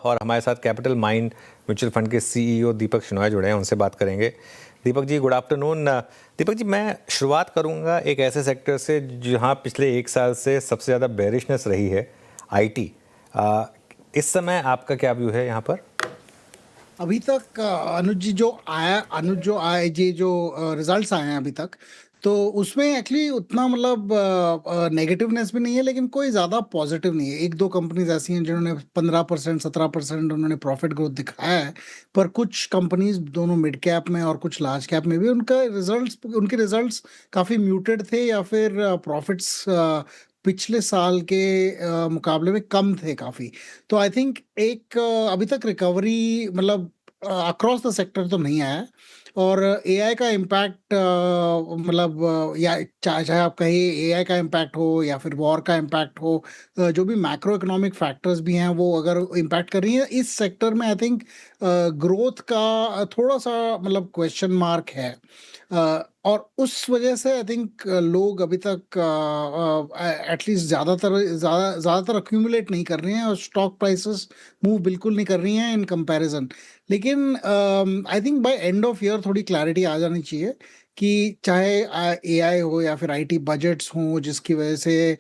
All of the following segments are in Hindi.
और हमारे साथ कैपिटल माइंड म्यूचुअल फंड के सीईओ दीपक शिनोय जुड़े हैं, उनसे बात करेंगे। Deepak ji, good afternoon. दीपक जी, मैं शुरुआत करूंगा एक ऐसे सेक्टर से जहां पिछले एक साल से सबसे ज़्यादा बेरिशनेस रही है, आईटी। इस समय आपका क्या व्यू है यहाँ पर? अभी तक अनुज जो आए ये जो रिजल्ट्स आए हैं अभी तक, तो उसमें एक्चुअली उतना मतलब नेगेटिवनेस भी नहीं है, लेकिन कोई ज़्यादा पॉजिटिव नहीं है। एक दो कंपनीज ऐसी हैं जिन्होंने 15% 17% उन्होंने प्रॉफिट ग्रोथ दिखाया है, पर कुछ कंपनीज दोनों मिड कैप में और कुछ लार्ज कैप में भी उनके रिजल्ट्स काफ़ी म्यूटेड थे, या फिर प्रॉफिट्स पिछले साल के मुकाबले में कम थे काफ़ी। तो आई थिंक एक अभी तक रिकवरी मतलब अक्रॉस द सेक्टर तो नहीं आया है। और एआई का इम्पैक्ट मतलब या चाहे आप कहिए एआई का इम्पैक्ट हो या फिर वॉर का इम्पैक्ट हो, जो भी मैक्रो इकोनॉमिक फैक्टर्स भी हैं वो अगर इम्पैक्ट कर रही हैं इस सेक्टर में, आई थिंक ग्रोथ का थोड़ा सा मतलब क्वेश्चन मार्क है। और उस वजह से आई थिंक लोग अभी तक एटलीस्ट ज़्यादातर अक्यूमुलेट नहीं कर रहे हैं, और स्टॉक प्राइसेस मूव बिल्कुल नहीं कर रही हैं इन कंपैरिजन। लेकिन I think by end of year थोड़ी क्लैरिटी आ जानी चाहिए कि चाहे एआई हो या फिर आईटी बजट्स हों, जिसकी वजह से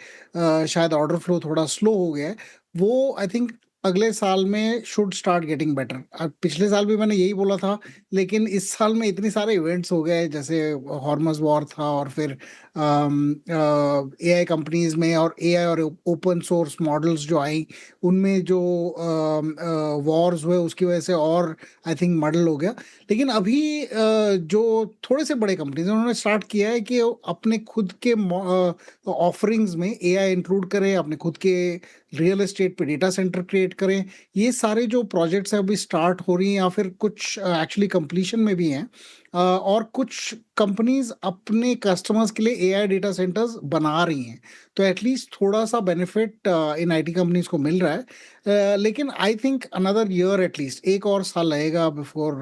शायद ऑर्डर फ्लो थोड़ा स्लो हो गया है, वो आई थिंक अगले साल में शुड स्टार्ट गेटिंग बेटर। पिछले साल भी मैंने यही बोला था, लेकिन इस साल में इतने सारे इवेंट्स हो गए, जैसे हॉर्मस वॉर था, और फिर एआई कंपनीज में और एआई और ओपन सोर्स मॉडल्स जो आई उनमें जो वॉर्स हुए, उसकी वजह से और आई थिंक मॉडल हो गया। लेकिन अभी जो थोड़े से बड़े कंपनीज हैं उन्होंने स्टार्ट किया है कि अपने खुद के ऑफरिंग्स में एआई इंक्लूड करें, अपने खुद के रियल एस्टेट पे डेटा सेंटर क्रिएट करें। ये सारे जो प्रोजेक्ट्स हैं अभी स्टार्ट हो रही हैं, या फिर कुछ एक्चुअली कंप्लीशन में भी हैं। और कुछ कंपनीज अपने कस्टमर्स के लिए एआई डेटा सेंटर्स बना रही हैं, तो एटलीस्ट थोड़ा सा बेनिफिट इन आईटी कंपनीज को मिल रहा है। लेकिन I think another year, at least एक और साल लगेगा बिफोर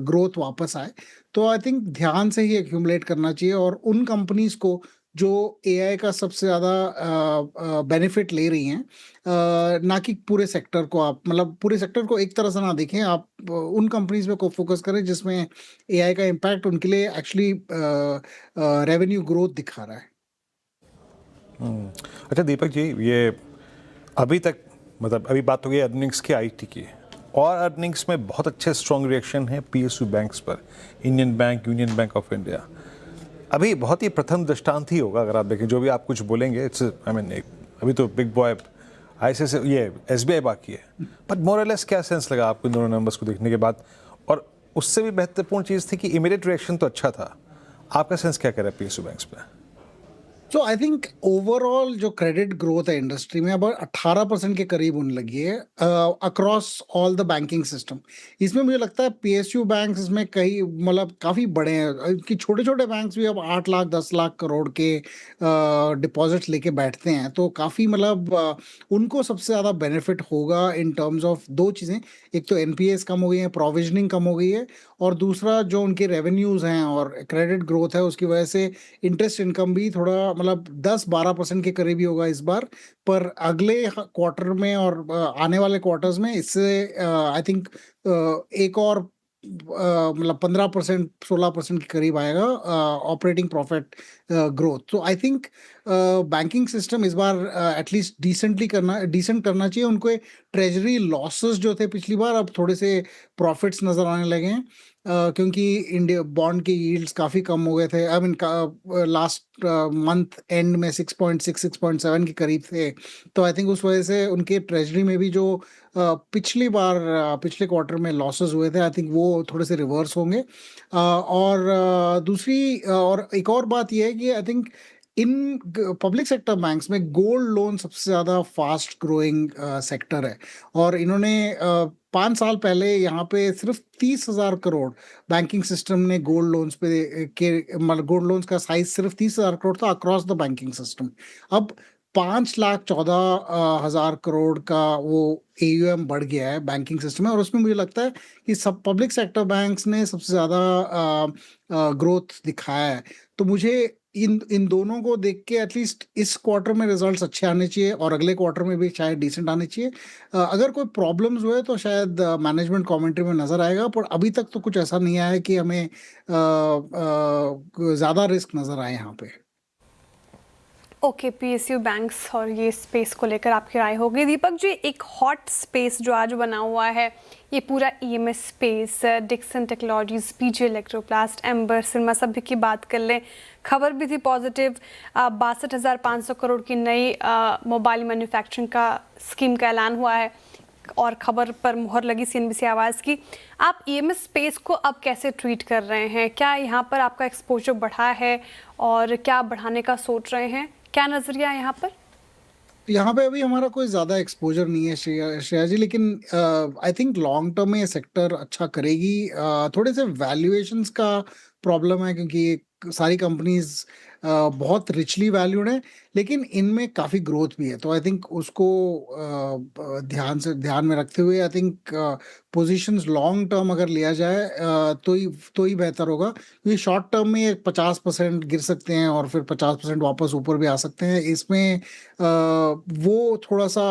ग्रोथ वापस आए। तो आई थिंक ध्यान से ही एक्यूमुलेट करना चाहिए, और उन कंपनीज को जो एआई का सबसे ज़्यादा बेनिफिट ले रही हैं, ना कि पूरे सेक्टर को। आप मतलब पूरे सेक्टर को एक तरह से ना देखें, आप उन कंपनीज पे को फोकस करें जिसमें एआई का इम्पैक्ट उनके लिए एक्चुअली रेवेन्यू ग्रोथ दिखा रहा है। अच्छा दीपक जी, ये अभी तक मतलब अभी बात हो गई अर्निंग्स की, आईटी की, और अर्निंग्स में बहुत अच्छे स्ट्रॉन्ग रिएक्शन है पीएसयू बैंक्स पर, Indian bank, union bank of India. अभी बहुत ही प्रथम दृष्टांत ही होगा अगर आप देखें, जो भी आप कुछ बोलेंगे इट्स आई मीन अभी तो बिग बॉय आईसीआईसीआई ये एसबीआई बाकी है, बट मोर और लेस क्या सेंस लगा आपको इन दोनों नंबर्स को देखने के बाद? और उससे भी महत्वपूर्ण चीज़ थी कि इमीडिएट रिएक्शन तो अच्छा था, आपका सेंस क्या कह रहा है पीएसयू बैंक्स पे? सो आई थिंक ओवरऑल जो क्रेडिट ग्रोथ है इंडस्ट्री में अब 18% के करीब होने लगी है across all the banking system. इसमें मुझे लगता है पीएसयू बैंक्स इसमें कई मतलब काफ़ी बड़े हैं, कि छोटे छोटे बैंक्स भी अब 8 लाख 10 लाख करोड़ के डिपॉजिट्स लेके बैठते हैं। तो काफ़ी मतलब उनको सबसे ज़्यादा बेनिफिट होगा इन टर्म्स ऑफ दो चीज़ें। एक तो एनपीएस कम हो गई है, प्रोविजनिंग कम हो गई है, और दूसरा जो उनके रेवेन्यूज़ हैं और क्रेडिट ग्रोथ है उसकी वजह से इंटरेस्ट इनकम भी थोड़ा मतलब 10-12% के करीब ही होगा इस बार। पर अगले क्वार्टर में और आने वाले क्वार्टर्स में इससे आई थिंक एक और मतलब 15% 16% के करीब आएगा ऑपरेटिंग प्रॉफिट ग्रोथ। तो आई थिंक बैंकिंग सिस्टम इस बार एटलीस्ट डिसेंट करना चाहिए उनको। ट्रेजरी लॉसेस जो थे पिछली बार, अब थोड़े से प्रॉफिट्स नजर आने लगे हैं, क्योंकि इंडिया बॉन्ड के यील्ड्स काफ़ी कम हो गए थे। I mean last month and में 6.6 6.7 के करीब थे। तो आई थिंक उस वजह से उनके ट्रेजरी में भी जो पिछले क्वार्टर में लॉसेस हुए थे, आई थिंक वो थोड़े से रिवर्स होंगे। और और एक और बात यह है कि I think in public sector banks में गोल्ड लोन सबसे ज़्यादा फास्ट ग्रोइंग सेक्टर है। और इन्होंने 5 साल पहले यहाँ पे सिर्फ 30,000 करोड़ बैंकिंग सिस्टम ने गोल्ड लोन्स पे के मतलब गोल्ड लोन्स का साइज सिर्फ 30,000 करोड़ था अक्रॉस द बैंकिंग सिस्टम। अब 5,14,000 करोड़ का वो एयूएम बढ़ गया है बैंकिंग सिस्टम में, और उसमें मुझे लगता है कि सब पब्लिक सेक्टर बैंक्स ने सबसे ज़्यादा ग्रोथ दिखाया है। तो मुझे इन दोनों को देख के एटलीस्ट इस क्वार्टर में रिजल्ट्स अच्छे आने चाहिए और अगले क्वार्टर में भी शायद डिसेंट आने चाहिए। अगर कोई प्रॉब्लम्स हुए तो शायद मैनेजमेंट कमेंट्री में नजर आएगा, पर अभी तक तो कुछ ऐसा नहीं आया है कि हमें ज्यादा रिस्क नजर आए यहाँ पे। ओके, पीएसयू बैंक्स और ये स्पेस को लेकर आपकी राय होगी। दीपक जी, एक हॉट स्पेस जो आज बना हुआ है ये पूरा EMS space, Dixon Technologies, PG Electroplast, Amber, Syrma सभी की बात कर लें, खबर भी थी पॉजिटिव, 62,500 करोड़ की नई मोबाइल मैन्युफैक्चरिंग का स्कीम का ऐलान हुआ है और खबर पर मुहर लगी सीएनबीसी आवाज़ की। आप ईएमएस स्पेस को अब कैसे ट्रीट कर रहे हैं? क्या यहाँ पर आपका एक्सपोजर बढ़ा है और क्या बढ़ाने का सोच रहे हैं? क्या नजरिया है यहाँ पर? यहाँ पे अभी हमारा कोई ज़्यादा एक्सपोजर नहीं है श्रेया जी, लेकिन आई थिंक लॉन्ग टर्म में ये सेक्टर अच्छा करेगी। थोड़े से वैल्यूएशंस का प्रॉब्लम है क्योंकि ये सारी कंपनीज बहुत रिचली वैल्यूड है, लेकिन इनमें काफ़ी ग्रोथ भी है। तो आई थिंक उसको ध्यान में रखते हुए I think positions long term अगर लिया जाए तो ही बेहतर होगा, क्योंकि शॉर्ट टर्म में ये 50% गिर सकते हैं और फिर 50% वापस ऊपर भी आ सकते हैं। इसमें वो थोड़ा सा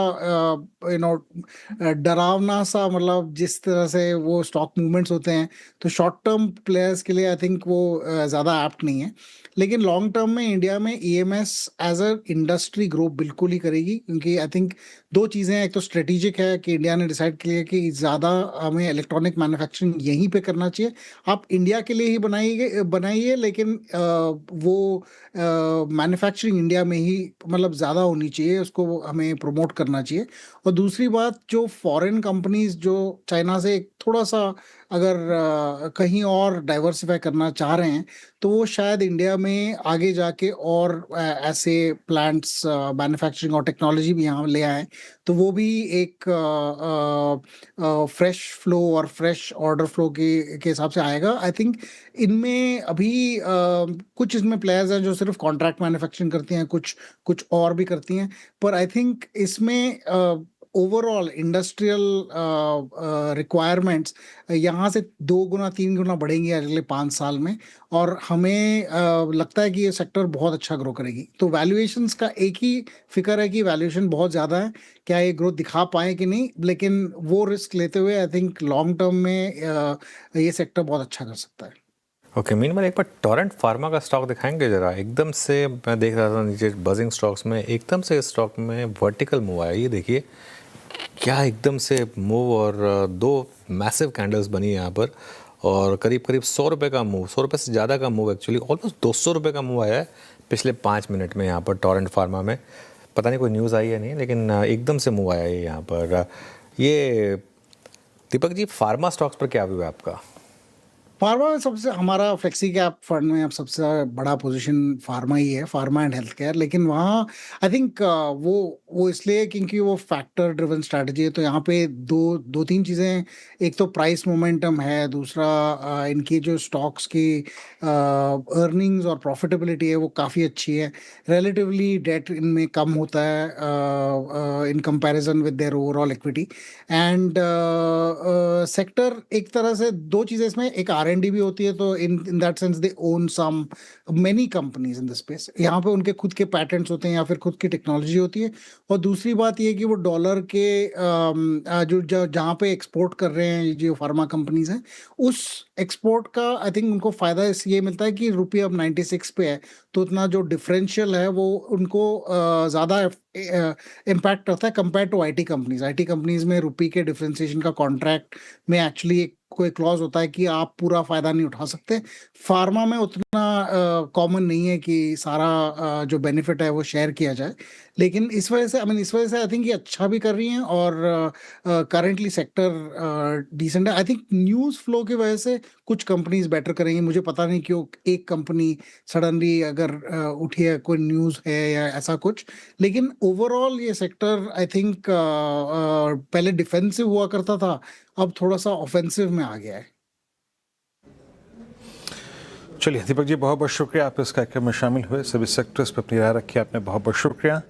डरावना सा, मतलब जिस तरह से वो स्टॉक मूवमेंट्स होते हैं, तो शॉर्ट टर्म प्लेयर्स के लिए आई थिंक वो ज़्यादा एप्ट नहीं है। लेकिन लॉन्ग टर्म में इंडिया में EMS as a industry grow बिल्कुल ही करेगी, क्योंकि आई थिंक दो चीज़ें हैं। एक तो स्ट्रेटेजिक है कि इंडिया ने डिसाइड किया कि ज़्यादा हमें इलेक्ट्रॉनिक मैन्युफैक्चरिंग यहीं पे करना चाहिए। आप इंडिया के लिए ही बनाइए, लेकिन वो मैन्युफैक्चरिंग इंडिया में ही मतलब ज़्यादा होनी चाहिए, उसको हमें प्रमोट करना चाहिए। और दूसरी बात, जो फॉरेन कंपनीज जो चाइना से थोड़ा सा अगर कहीं और डाइवर्सिफाई करना चाह रहे हैं, तो वो शायद इंडिया में आगे जाके और ऐसे प्लांट्स मैन्युफैक्चरिंग और टेक्नोलॉजी भी यहाँ ले आए, तो वो भी एक फ्रेश फ्लो और फ्रेश ऑर्डर फ्लो के हिसाब से आएगा। आई थिंक इनमें अभी कुछ इसमें प्लेयर्स हैं जो सिर्फ कॉन्ट्रैक्ट मैन्युफैक्चरिंग करती हैं, कुछ और भी करती हैं, पर आई थिंक इसमें ओवरऑल इंडस्ट्रियल रिक्वायरमेंट्स यहाँ से 2 गुना 3 गुना बढ़ेंगी अगले 5 साल में, और हमें लगता है कि ये सेक्टर बहुत अच्छा ग्रो करेगी। तो वैल्यूएशंस का एक ही फिक्र है कि वैल्यूएशन बहुत ज़्यादा है, क्या ये ग्रोथ दिखा पाए कि नहीं, लेकिन वो रिस्क लेते हुए आई थिंक लॉन्ग टर्म में ये सेक्टर बहुत अच्छा कर सकता है। ओके, मीनवाइल एक बार टोरेंट फार्मा का स्टॉक दिखाएंगे जरा। एकदम से मैं देख रहा था नीचे बजिंग स्टॉक्स में, एकदम से स्टॉक में वर्टिकल मूव आया। ये देखिए क्या एकदम से मूव, और 2 मैसिव कैंडल्स बनी यहाँ पर, और करीब करीब 100 रुपये का मूव, 100 रुपये से ज़्यादा का मूव, एक्चुअली ऑलमोस्ट 200 रुपये का मूव आया है पिछले 5 मिनट में यहाँ पर टोरेंट फार्मा में। पता नहीं कोई न्यूज़ आई है नहीं, लेकिन एकदम से मूव आया है यहाँ पर। ये दीपक जी, फार्मा स्टॉक्स पर क्या व्यू है आपका? फार्मा में सबसे, हमारा फ्लेक्सी कैप फंड में अब सबसे बड़ा पोजीशन फार्मा ही है, फार्मा एंड हेल्थ केयर। लेकिन वहाँ आई थिंक वो इसलिए क्योंकि वो फैक्टर ड्रिवन स्ट्रैटेजी है, तो यहाँ पे दो तीन चीज़ें, एक तो प्राइस मोमेंटम है, दूसरा इनकी जो स्टॉक्स की अर्निंग्स और प्रॉफिटेबिलिटी है वो काफ़ी अच्छी है। रिलेटिवली डेट इनमें कम होता है in comparison with their overall equity. And sector एक तरह से दो चीज़ें इसमें, एक R&D भी होती है, तो in that sense they own some many companies in the space. यहाँ पे उनके खुद के पैटेंट्स होते हैं या फिर खुद की टेक्नोलॉजी होती है। और दूसरी बात ये कि वो डॉलर के जो जहाँ पे एक्सपोर्ट कर रहे हैं जो फार्मा कंपनीज हैं, उस एक्सपोर्ट का आई थिंक उनको फ़ायदा इसलिए मिलता है कि रुपये अब 96 पे है, तो उतना जो डिफरेंशियल है वो उनको ज़्यादा इम्पैक्ट करता है कंपेयर टू आईटी कंपनीज में रुपये के डिफरेंशिएशन का कॉन्ट्रैक्ट में एक्चुअली कोई क्लॉज होता है कि आप पूरा फायदा नहीं उठा सकते। फार्मा में उतना कॉमन नहीं है कि सारा जो बेनिफिट है वो शेयर किया जाए, लेकिन इस वजह से आई थिंक ये अच्छा भी कर रही हैं, और करेंटली सेक्टर डिसेंट है। आई थिंक न्यूज़ फ्लो की वजह से कुछ कंपनीज बेटर करेंगी, मुझे पता नहीं क्यों एक कंपनी सडनली अगर उठी है, कोई न्यूज़ है या ऐसा कुछ, लेकिन ओवरऑल ये सेक्टर आई थिंक पहले डिफेंसिव हुआ करता था, अब थोड़ा सा ऑफेंसिव में आ गया है। चलिए दीपक जी, बहुत बहुत शुक्रिया, आप इस कार्यक्रम में शामिल हुए, सभी सेक्टर्स पर अपनी राय रखी आपने, बहुत बहुत शुक्रिया।